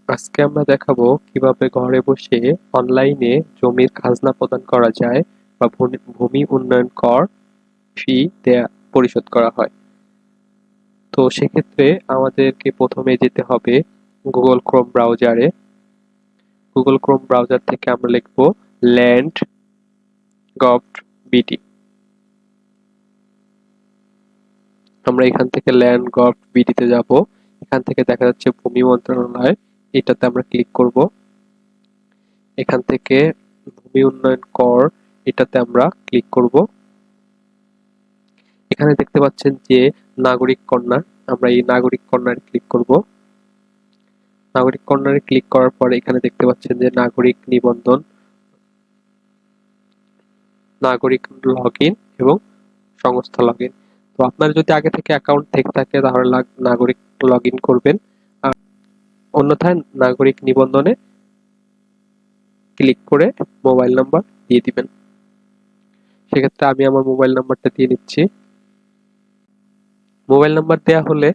আজকে আমরা দেখাবো কিভাবে ঘরে বসে অনলাইনে জমির খাজনা প্রদান করা যায় বা ভূমি উন্নয়ন কর ফি দেয়া পরিশোধ করা হয়। তো সেক্ষেত্রে আমাদেরকে প্রথমে যেতে হবে গুগল ক্রোম ব্রাউজারে। গুগল ক্রোম ব্রাউজার থেকে আমরা লিখবো ল্যান্ড গভ বিডি। আমরা এখান থেকে ল্যান্ড গভ বিডিতে যাব। এখান থেকে দেখা যাচ্ছে ভূমি মন্ত্রণালয়, এটাতে আমরা ক্লিক করব। এখান থেকে ভূমি উন্নয়ন কর, এটাতে আমরা ক্লিক করব। এখানে দেখতে পাচ্ছেন যে নাগরিক কর্নার, আমরা এই নাগরিক কর্নারে ক্লিক করব। নাগরিক কর্নারে ক্লিক করার পরে এখানে দেখতে পাচ্ছেন যে নাগরিক নিবন্ধন, নাগরিক লগইন এবং সংস্থা লগইন। তো আপনার যদি আগে থেকে অ্যাকাউন্ট থেকে থাকে তাহলে নাগরিক লগইন করবেন, আর অন্যথায় নাগরিক নিবন্ধনে ক্লিক করে মোবাইল নাম্বার দিয়ে দিবেন। সেক্ষেত্রে আমি আমার মোবাইল নাম্বারটা দিয়ে নিচ্ছি। মোবাইল নাম্বার দেয়া হলে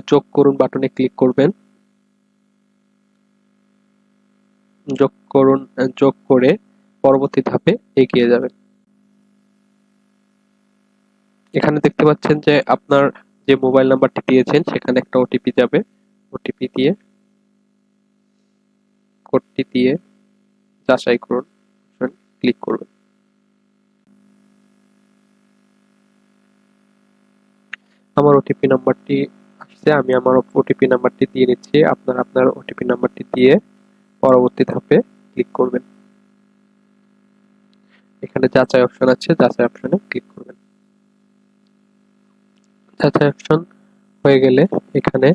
যোগ করুন বাটনে ক্লিক করবেন। যোগ করুন, যোগ করে পরবর্তী ধাপে এগিয়ে যাবেন। এখানে দেখতে পাচ্ছেন যে আপনার যে মোবাইল নাম্বারটি দিয়েছেন সেখানে একটা ওটিপি যাবে। ওটিপি দিয়ে কোডটি দিয়ে যাচাই করুন, ক্লিক করবেন। আমার ওটিপি নাম্বারটি আসছে, আমি আমার ওটিপি নাম্বারটি দিয়ে নিচ্ছি। আপনার ওটিপি নাম্বারটি দিয়ে পরবর্তী ধাপে ক্লিক করবেন। এখানে যাচাই অপশন আছে, যাচাই অপশনে ক্লিক করবেন। যাচাই অপশন হয়ে গেলে এখানে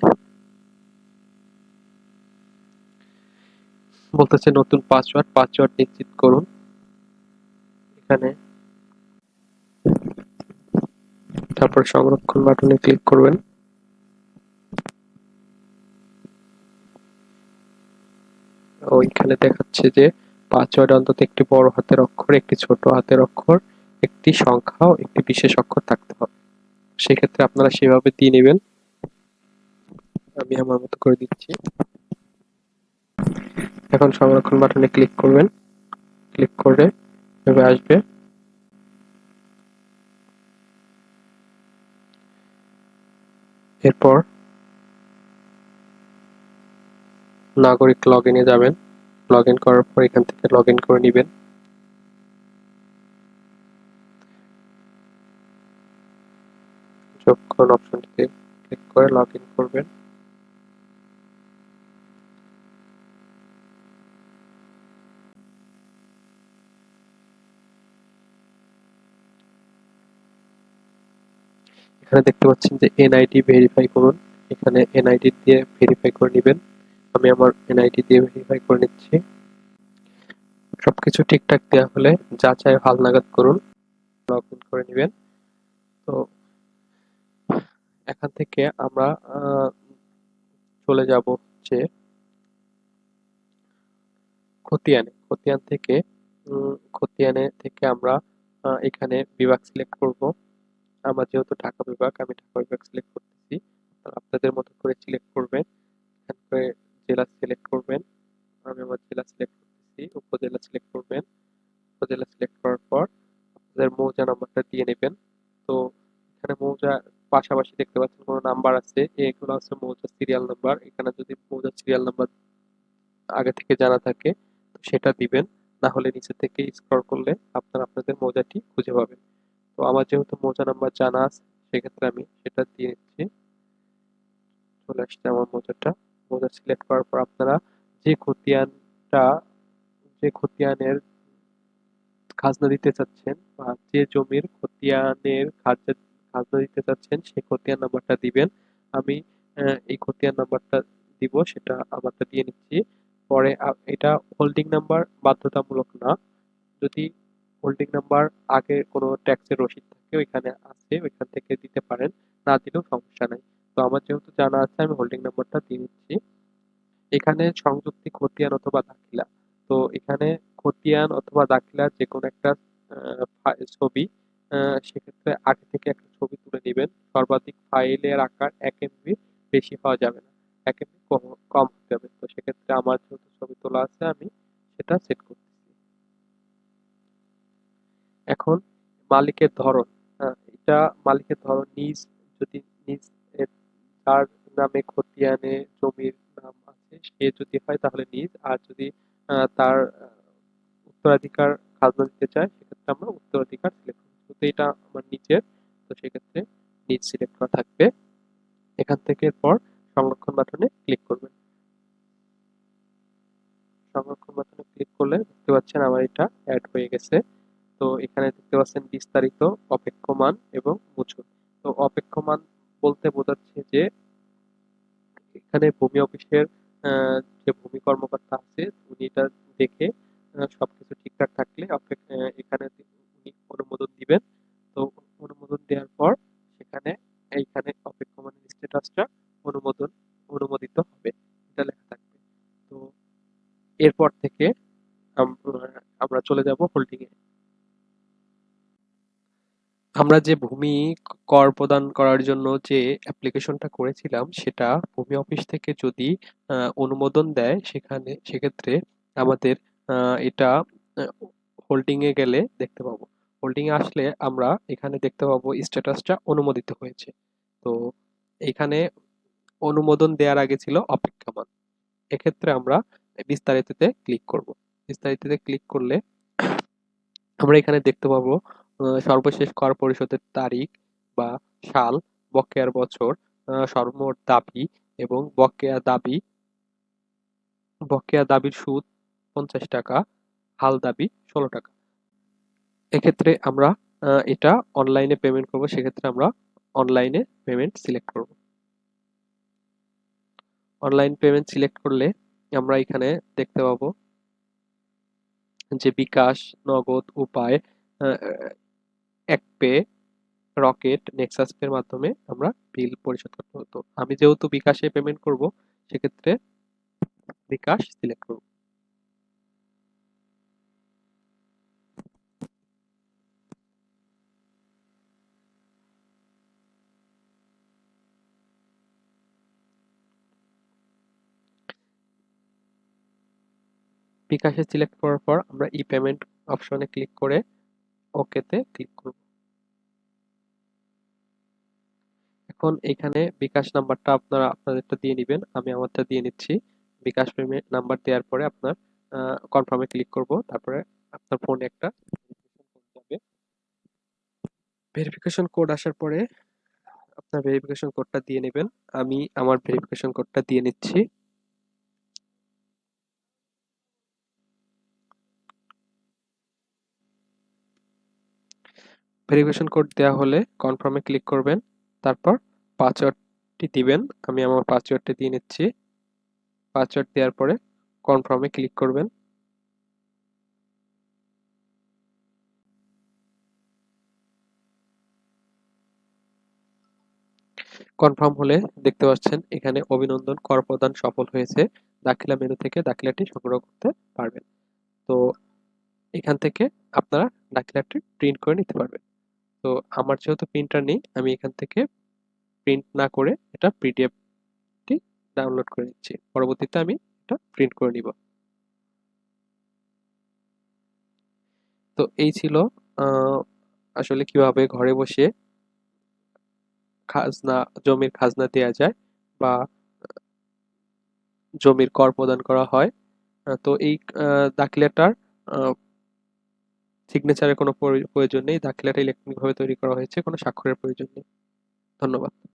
বলতেছে নতুন পাসওয়ার্ড নিশ্চিত করুন। এখানে তারপর সংরক্ষণ বাটনে ক্লিক করবেন। ওইখানে দেখাচ্ছে যে পাসওয়ার্ড অন্তত একটি বড় হাতের অক্ষর, একটি ছোট হাতের অক্ষর, একটি সংখ্যা ও একটি বিশেষ অক্ষর থাকতে হবে। সেক্ষেত্রে আপনারা সেভাবে দিয়ে নেবেন। আমি আমার মতো করে দিচ্ছি। এখন সংরক্ষণ বাটনে ক্লিক করবেন। ক্লিক করে এভাবে আসবে। এরপর নাগরিক লগইনে যাবেন। লগইন করার পর এখান থেকে লগইন করে নেবেন। যোগ করুন অপশনটিতে ক্লিক করে লগইন করবেন। এখানে দেখতে পাচ্ছেন যে এনআইডি ভেরিফাই করুন। এখানে এনআইডি দিয়ে ভেরিফাই করে নেবেন। আমি আমার এনআইডি দিয়ে ভেরিফাই করে নিচ্ছি। সবকিছু ঠিকঠাক দেওয়া হলে যাচাই হালনাগাদ করুন, লগইন করে নেবেন। তো এখান থেকে আমরা চলে যাব হচ্ছে খতিয়ানে। খতিয়ানে থেকে আমরা এখানে বিভাগ সিলেক্ট করব। আমার যেহেতু ঢাকা বিভাগ, আমি ঢাকা বিভাগ সিলেক্ট করতেছি। আপনাদের মতো করে সিলেক্ট করবেন। এখান করে জেলা সিলেক্ট করবেন। আমি আমার জেলা সিলেক্ট করতেছি। উপজেলা সিলেক্ট করবেন। উপজেলা সিলেক্ট করার পর আপনাদের মৌজা নাম্বারটা দিয়ে নেবেন। তো এখানে মৌজা পাশাপাশি দেখতে পাচ্ছেন কোনো নাম্বার আছে, এগুলো হচ্ছে মৌজা সিরিয়াল নাম্বার। এখানে যদি মৌজা সিরিয়াল নাম্বার আগে থেকে জানা থাকে তো সেটা দিবেন, না হলে নিচে থেকে স্ক্রল করলে আপনারা আপনাদের মৌজাটি খুঁজে পাবেন। তো আমার যেহেতু মৌজা নাম্বার জানা আছে সেক্ষেত্রে আমি সেটা দিয়ে নিচ্ছি। চলে আসছে আমার মৌজাটা। মৌজা সিলেক্ট করার পর আপনারা যে খতিয়ানটা, যে খতিয়ানের খাজনা দিতে চাচ্ছেন বা যে জমির খতিয়ানের খাজনা দিতে চাচ্ছেন সেই খতিয়ান নাম্বারটা দিবেন। আমি এই খতিয়ান নাম্বারটা দিব, সেটা আমারটা দিয়ে নিচ্ছি। পরে এটা হোল্ডিং নাম্বার বাধ্যতামূলক না। যদি হোল্ডিং নাম্বার আগে কোনো ট্যাক্সের রসিদ থাকে ওইখানে আছে, ওইখান থেকে দিতে পারেন, না দিলেও সমস্যা নাই। তো আমার যেহেতু জানা আছে আমি হোল্ডিং নাম্বারটা দিয়ে নিচ্ছি। এখানে সংযুক্তি খতিয়ান অথবা দাখিলা। তো এখানে খতিয়ান অথবা দাখিলার যে কোনো একটা ছবি, সেক্ষেত্রে আগে থেকে একটা ছবি তুলে নেবেন। সর্বাধিক ফাইলের আকার 1 MB, বেশি হওয়া যাবে না। 1 MB কম হতে হবে। তো সেক্ষেত্রে আমার যেহেতু ছবি তোলা আছে আমি সেটা সেট করতেছি। এখন মালিকের ধরন, এটা মালিকের ধরন যদি নিজ এর যার নামে খতিয়ানে জমির নাম আছে সে যদি হয় তাহলে নিজ, আর যদি তার উত্তরাধিকার খাজনা দিতে চায় সেক্ষেত্রে আমরা উত্তরাধিকার সিলেক্ট করব। তো এটা আমার নিজের, তো সেক্ষেত্রে নিজ সিলেক্ট করা থাকবে। এখান থেকে এরপর সংরক্ষণ বাটনে ক্লিক করবেন। সংরক্ষণ বাটনে ক্লিক করলে দেখতে পাচ্ছেন আমার এটা অ্যাড হয়ে গেছে। তো এখানে দেখতে পাচ্ছেন বিস্তারিত, অপেক্ষমান এবং মুছুন। তো অপেক্ষমান বলতে বোঝাচ্ছে যে এখানে ভূমি অফিসের যে ভূমি কর্মকর্তা আছে উনি এটা দেখে সবকিছু ঠিকঠাক থাকলে এখানে উনি অনুমোদন দিবেন। তো অনুমোদন দেওয়ার পর সেখানে এইখানে অপেক্ষমানের স্ট্যাটাসটা অনুমোদিত হবে, এটা লেখা থাকবে। তো এরপর থেকে আমরা চলে যাব হোল্ডিং এ। আমরা যে ভূমি কর প্রদান করার জন্য যে অ্যাপ্লিকেশনটা করেছিলাম সেটা ভূমি অফিস থেকে যদি অনুমোদন দেয় সেক্ষেত্রে আমাদের এটা হোল্ডিং এ গেলে দেখতে পাবো। হোল্ডিং এ আসলে আমরা এখানে দেখতে পাবো স্ট্যাটাসটা অনুমোদিত হয়েছে। তো এখানে অনুমোদন দেওয়ার আগে ছিল অপেক্ষমান। এক্ষেত্রে আমরা বিস্তারিততে ক্লিক করব। বিস্তারিততে ক্লিক করলে আমরা এখানে দেখতে পাবো সর্বশেষ কর পরিশোধের তারিখ বা সাল, বকেয়ার বছর, সর্বমোট দাবি এবং বকেয়া দাবির সুদ 50 টাকা, হাল দাবি 16 টাকা। এক্ষেত্রে আমরা এটা অনলাইনে পেমেন্ট করব, সেক্ষেত্রে আমরা অনলাইনে পেমেন্ট সিলেক্ট করব। অনলাইন পেমেন্ট সিলেক্ট করলে আমরা এখানে দেখতে পাবো যে বিকাশ, নগদ, উপায়, একপে, রকেট, নেক্সাস পের মাধ্যমে আমরা বিল পরিশোধ করতে হতো। আমি যেহেতু বিকাশে পেমেন্ট করব সেক্ষেত্রে বিকাশ সিলেক্ট করব। বিকাশে সিলেক্ট করার পর আমরা ই পেমেন্ট অপশনে ক্লিক করে ওকেতে ক্লিক করব। এখন এখানে বিকাশ নাম্বারটা আপনারা আপনাদেরটা দিয়ে নেবেন, আমি আমারটা দিয়ে নিচ্ছি। বিকাশ পেমেন্ট নাম্বার দেওয়ার পরে আপনার কনফার্মে ক্লিক করব, তারপরে আপনার ফোনে একটা যাবে। ভেরিফিকেশন কোড আসার পরে আপনার ভেরিফিকেশন কোডটা দিয়ে নেবেন। আমি আমার ভেরিফিকেশন কোডটা দিয়ে নিচ্ছি। ভেরিফিকেশন কোড দেওয়া হলে কনফার্মে ক্লিক করবেন, তারপর পাসওয়ার্ডটি দিবেন। আমি আমার পাসওয়ার্ডটি দিয়ে নিচ্ছি। পাসওয়ার্ড দেওয়ার পরে কনফার্মে ক্লিক করবেন। কনফার্ম হলে দেখতে পাচ্ছেন এখানে অভিনন্দন, কর প্রদান সফল হয়েছে। দাখিলা মেনু থেকে দাখিলাটি সংগ্রহ করতে পারবেন। তো এখান থেকে আপনারা দাখিলাটি প্রিন্ট করে নিতে পারবেন। তো আমার যেহেতু প্রিন্টার নেই আমি এখান থেকে প্রিন্ট না করে এটা পিডিএফটি ডাউনলোড করে নিচ্ছি। পরবর্তীতে আমি এটা প্রিন্ট করে নিব। তো এই ছিল আসলে কিভাবে ঘরে বসে খাজনা জমির খাজনা দেয়া যায় বা জমির কর প্রদান করা হয়। তো এই দাখিলাটার সিগনেচারের কোনো প্রয়োজন নেই। দাখিলাটা ইলেকট্রনিক ভাবে তৈরি করা হয়েছে, কোনো স্বাক্ষরের প্রয়োজন নেই। ধন্যবাদ।